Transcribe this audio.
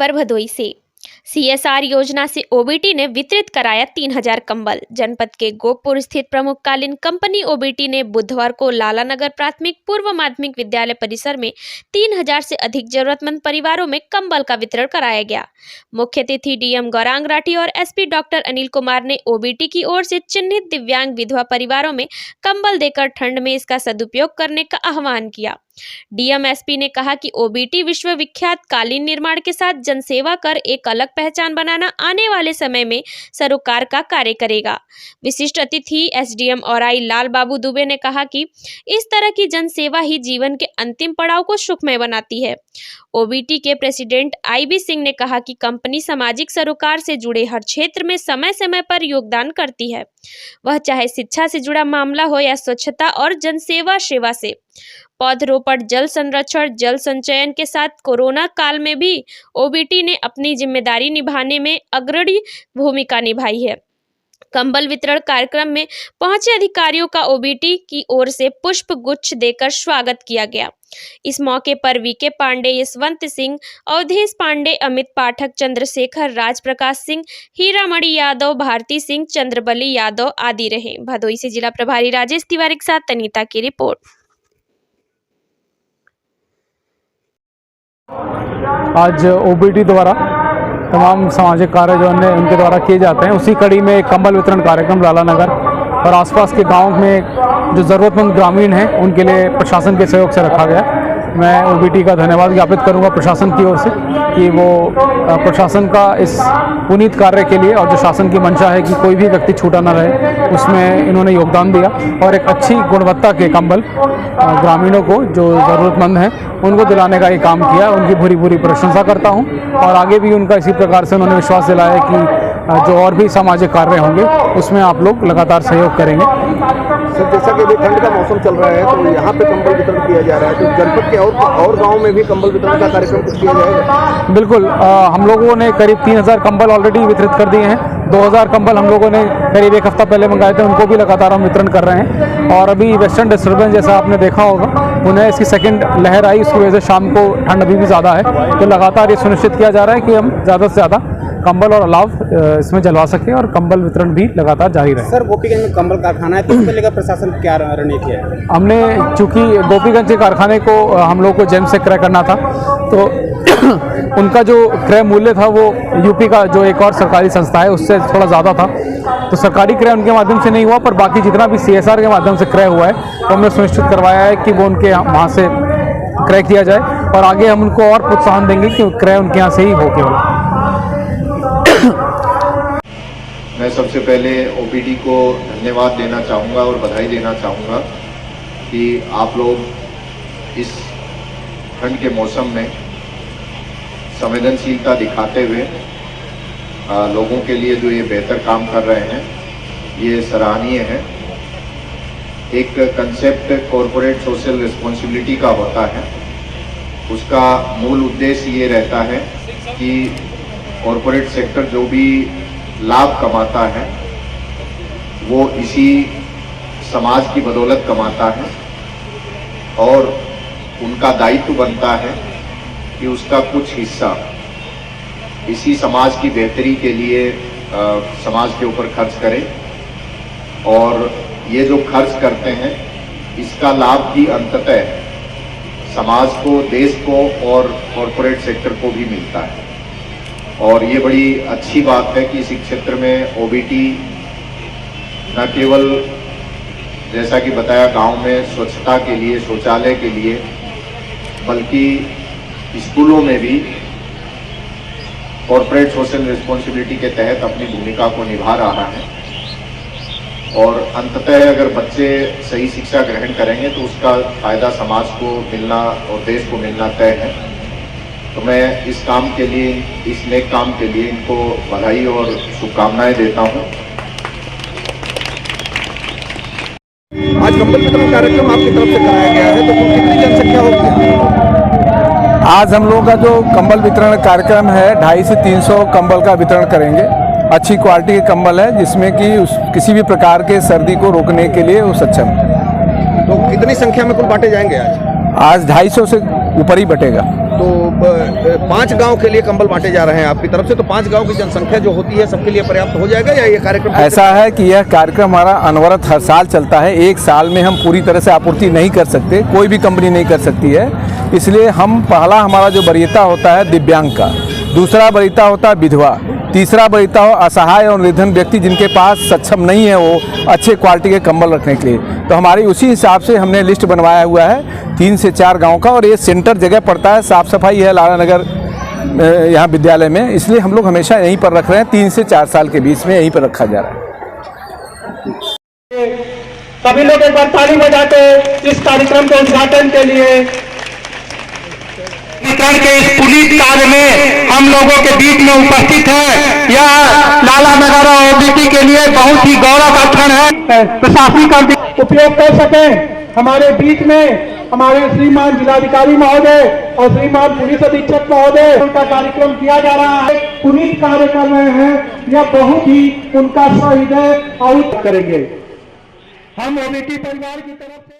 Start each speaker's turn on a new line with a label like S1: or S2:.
S1: खबर भदोई से। सीएसआर योजना से ओबीटी ने वितरित कराया 3000 कंबल। जनपद के गोपपुर स्थित प्रमुखकालीन कंपनी ओबीटी ने बुधवार को लालानगर प्राथमिक पूर्व माध्यमिक विद्यालय परिसर में 3000 से अधिक जरूरतमंद परिवारों में कंबल का वितरण कराया गया। मुख्य अतिथि डीएम गौरांग राठी और एसपी डॉक्टर अनिल कुमार ने ओबीटी की ओर से चिन्हित दिव्यांग विधवा परिवारों में कंबल देकर ठंड में इसका सदुपयोग करने का आह्वान किया। डीएम एसपी ने कहा कि ओबीटी विश्वविख्यात कालीन निर्माण के साथ जनसेवा कर एक अलग पहचान बनाना आने वाले समय में सरोकार का कार्य करेगा। विशिष्ट अतिथि एसडीएम औराई लाल बाबू दुबे ने कहा कि इस तरह की जनसेवा ही जीवन के अंतिम पड़ाव को सुखमय बनाती है। ओबीटी के प्रेसिडेंट आईबी सिंह ने कहा कि कंपनी सामाजिक सरोकार से जुड़े हर क्षेत्र में समय समय पर योगदान करती है, वह चाहे शिक्षा से जुड़ा मामला हो या स्वच्छता और जनसेवा सेवा से। पौधरोपण, जल संरक्षण, जल संचयन के साथ कोरोना काल में भी ओबीटी ने अपनी जिम्मेदारी निभाने में अग्रणी भूमिका निभाई है। कंबल वितरण कार्यक्रम में पहुंचे अधिकारियों का ओबीटी की ओर से पुष्प गुच्छ देकर स्वागत किया गया। इस मौके पर वीके पांडे, यशवंत सिंह, अवधेश पांडे, अमित पाठक, चंद्रशेखर, राजप्रकाश सिंह, हीरामणि यादव, भारती सिंह, चंद्रबली यादव आदि रहे। भदोई से जिला प्रभारी राजेश तिवारी के साथ तनीता की रिपोर्ट।
S2: आज ओबीटी द्वारा तमाम सामाजिक कार्य जो उनके द्वारा किए जाते हैं, उसी कड़ी में एक कंबल वितरण कार्यक्रम लालानगर और आसपास के गांव में जो ज़रूरतमंद ग्रामीण हैं उनके लिए प्रशासन के सहयोग से रखा गया। मैं ओबीटी का धन्यवाद ज्ञापित करूंगा प्रशासन की ओर से कि वो प्रशासन का इस पुनीत कार्य के लिए और जो शासन की मंशा है कि कोई भी व्यक्ति छूटा ना रहे, उसमें इन्होंने योगदान दिया और एक अच्छी गुणवत्ता के कंबल ग्रामीणों को जो ज़रूरतमंद हैं उनको दिलाने का ये काम किया। उनकी पूरी प्रशंसा करता हूं और आगे भी उनका इसी प्रकार से उन्होंने विश्वास दिलाया कि जो और भी सामाजिक कार्य होंगे उसमें आप लोग लगातार सहयोग करेंगे।
S3: सर, जैसा कि अभी ठंड का मौसम चल रहा है तो यहाँ पे कंबल वितरण किया जा रहा है, तो जनपद के और गाँव में भी कंबल वितरण का कार्यक्रम कुछ किया जाएगा?
S2: बिल्कुल, हम लोगों ने करीब 3000 कंबल ऑलरेडी वितरित कर दिए हैं। 2000 कंबल हम लोगों ने करीब एक हफ्ता पहले मंगाए थे, उनको भी लगातार हम वितरण कर रहे हैं। और अभी वेस्टर्न डिस्टर्बेंस जैसा आपने देखा होगा, उन्हें इसकी सेकंड लहर आई, उसकी वजह से शाम को ठंड अभी भी ज़्यादा है, तो लगातार ये सुनिश्चित किया जा रहा है कि हम ज़्यादा से ज़्यादा कंबल और अलाव इसमें जलवा सकें और कंबल वितरण भी लगातार जारी रहे।
S3: सर, गोपीगंज में कंबल कारखाना है तो उसको लेकर प्रशासन क्या रणनीति है?
S2: हमने चूँकि गोपीगंज के कारखाने को हम लोग को जेम से क्रय करना था, तो उनका जो क्रय मूल्य था वो यूपी का जो एक और सरकारी संस्था है उससे थोड़ा ज़्यादा था, तो सरकारी क्रय उनके माध्यम से नहीं हुआ, पर बाकी जितना भी सीएसआर के माध्यम से क्रय हुआ है तो हमने सुनिश्चित करवाया है कि वो उनके वहाँ से क्रय किया जाए और आगे हम उनको और प्रोत्साहन देंगे कि क्रय उनके यहाँ से ही हो केवल।
S4: मैं सबसे पहले ओबीटी को धन्यवाद देना चाहूँगा और बधाई देना चाहूँगा कि आप लोग इस ठंड के मौसम में संवेदनशीलता दिखाते हुए लोगों के लिए जो ये बेहतर काम कर रहे हैं, ये सराहनीय है। एक कंसेप्ट कॉरपोरेट सोशल रिस्पॉन्सिबिलिटी का होता है, उसका मूल उद्देश्य ये रहता है कि कॉरपोरेट सेक्टर जो भी लाभ कमाता है वो इसी समाज की बदौलत कमाता है और उनका दायित्व बनता है कि उसका कुछ हिस्सा इसी समाज की बेहतरी के लिए समाज के ऊपर खर्च करें और ये जो खर्च करते हैं इसका लाभ भी अंततः समाज को, देश को और कॉरपोरेट सेक्टर को भी मिलता है। और ये बड़ी अच्छी बात है कि इस क्षेत्र में ओबीटी न केवल जैसा कि बताया गांव में स्वच्छता के लिए, शौचालय के लिए, बल्कि स्कूलों में भी कॉरपोरेट सोशल रिस्पॉन्सिबिलिटी के तहत अपनी भूमिका को निभा रहा है। और अंततः अगर बच्चे सही शिक्षा ग्रहण करेंगे तो उसका फायदा समाज को मिलना और देश को मिलना तय है। तो मैं इस काम के लिए, इस नेक काम के लिए इनको बधाई और शुभकामनाएं देता हूं।
S3: आज कंबल वितरण कार्यक्रम आपकी तरफ से कराया गया है, तो कितनी जनसंख्या होगी?
S5: आज हम लोगों का जो कंबल वितरण कार्यक्रम है 250 से 300 कंबल का वितरण करेंगे। अच्छी क्वालिटी के कंबल है जिसमें कि किसी भी प्रकार के सर्दी को रोकने के लिए वो सक्षम है।
S3: तो कितनी संख्या में कुल बांटे जाएंगे आज?
S5: आज 250 से ऊपर ही बटेगा।
S3: तो 5 गांव के लिए कंबल बांटे जा रहे हैं आपकी तरफ से, तो 5 गांव की जनसंख्या जो होती है सबके लिए पर्याप्त हो जाएगा या ये कार्यक्रम
S5: ऐसा है कि यह कार्यक्रम हमारा अनवरत हर साल चलता है। एक साल में हम पूरी तरह से आपूर्ति नहीं कर सकते, कोई भी कंपनी नहीं कर सकती है। इसलिए हम पहला हमारा जो वरीयता होता है दिव्यांग का, दूसरा वरीयता होता है विधवा, तीसरा वरीयता हो असहाय और निर्धन व्यक्ति जिनके पास सक्षम नहीं है वो अच्छे क्वालिटी के कंबल रखने के लिए। तो हमारी उसी हिसाब से हमने लिस्ट बनवाया हुआ है 3 से 4 गांव का, और ये सेंटर जगह पड़ता है, साफ़ सफाई है लाला नगर यहाँ विद्यालय में, इसलिए हम लोग हमेशा यहीं पर रख रहे हैं। 3 से 4 साल के बीच में यहीं पर रखा जा रहा है।
S6: सभी लोग एक बार ताली बजाते इस कार्यक्रम के उद्घाटन के लिए। वितरण के इस पुनीत कार्य में हम लोगों के बीच में उपस्थित है, यह लाला नगर ओबीटी के लिए बहुत ही गौरव का क्षण है। प्रशासनिक उपयोग कर सके हमारे बीच में हमारे श्रीमान जिलाधिकारी महोदय और श्रीमान पुलिस अधीक्षक महोदय उनका कार्यक्रम किया जा रहा है, पुनीत कार्य कर रहे हैं, यह बहुत ही उनका सहृदय आउट करेंगे। हम ओबीटी परिवार की तरफ से